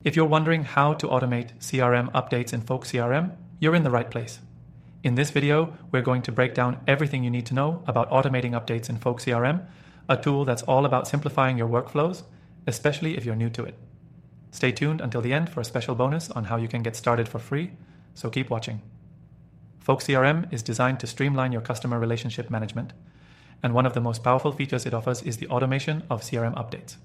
If you're wondering how to automate CRM updates in Folk CRM, you're in the right place. In this video, we're going to break down everything you need to know about automating updates in Folk CRM, a tool that's all about simplifying your workflows, especially if you're new to it. Stay tuned until the end for a special bonus on how you can get started for free, so keep watching. Folk CRM is designed to streamline your customer relationship management, and one of the most powerful features it offers is the automation of CRM updates.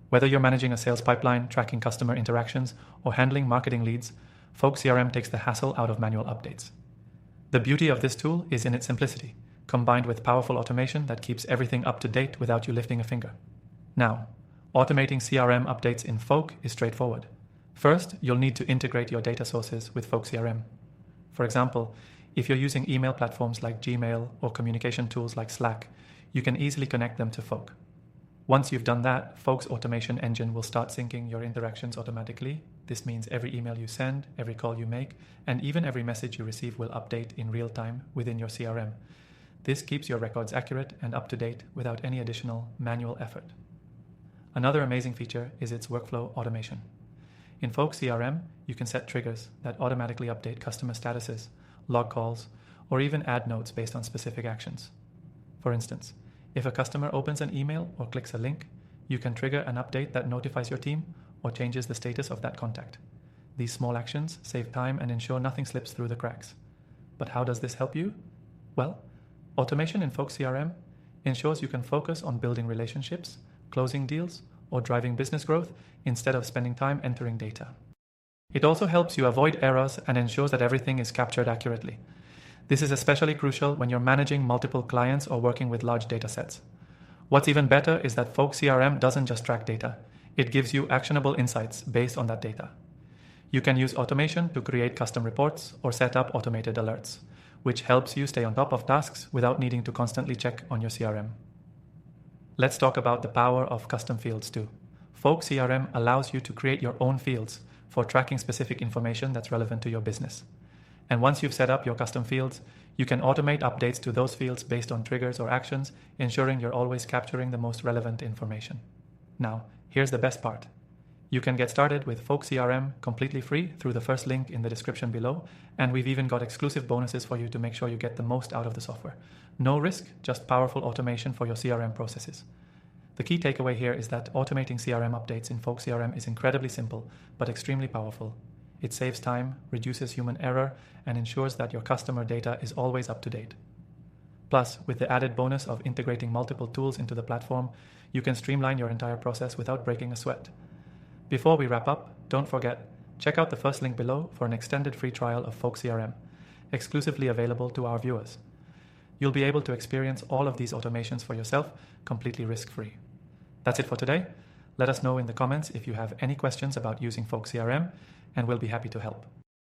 Whether you're managing a sales pipeline, tracking customer interactions, or handling marketing leads, Folk CRM takes the hassle out of manual updates. The beauty of this tool is in its simplicity, combined with powerful automation that keeps everything up to date without you lifting a finger. Now, automating CRM updates in Folk is straightforward. First, you'll need to integrate your data sources with Folk CRM. For example, if you're using email platforms like Gmail or communication tools like Slack, you can easily connect them to Folk. Once you've done that, Folk's automation engine will start syncing your interactions automatically. This means every email you send, every call you make, and even every message you receive will update in real time within your CRM. This keeps your records accurate and up to date without any additional manual effort. Another amazing feature is its workflow automation. In Folk CRM, you can set triggers that automatically update customer statuses, log calls, or even add notes based on specific actions. For instance, if a customer opens an email or clicks a link, you can trigger an update that notifies your team or changes the status of that contact. These small actions save time and ensure nothing slips through the cracks. But how does this help you? Well, automation in Folk CRM ensures you can focus on building relationships, closing deals, or driving business growth instead of spending time entering data. It also helps you avoid errors and ensures that everything is captured accurately. This is especially crucial when you're managing multiple clients or working with large data sets. What's even better is that Folk CRM doesn't just track data, it gives you actionable insights based on that data. You can use automation to create custom reports or set up automated alerts, which helps you stay on top of tasks without needing to constantly check on your CRM. Let's talk about the power of custom fields too. Folk CRM allows you to create your own fields for tracking specific information that's relevant to your business. And once you've set up your custom fields, you can automate updates to those fields based on triggers or actions, ensuring you're always capturing the most relevant information. Now, here's the best part. You can get started with Folk CRM completely free through the first link in the description below, and we've even got exclusive bonuses for you to make sure you get the most out of the software. No risk, just powerful automation for your CRM processes. The key takeaway here is that automating CRM updates in Folk CRM is incredibly simple, but extremely powerful. It saves time, reduces human error, and ensures that your customer data is always up to date. Plus, with the added bonus of integrating multiple tools into the platform, you can streamline your entire process without breaking a sweat. Before we wrap up, don't forget, check out the first link below for an extended free trial of Folk CRM, exclusively available to our viewers. You'll be able to experience all of these automations for yourself, completely risk-free. That's it for today. Let us know in the comments if you have any questions about using Folk CRM, and we'll be happy to help.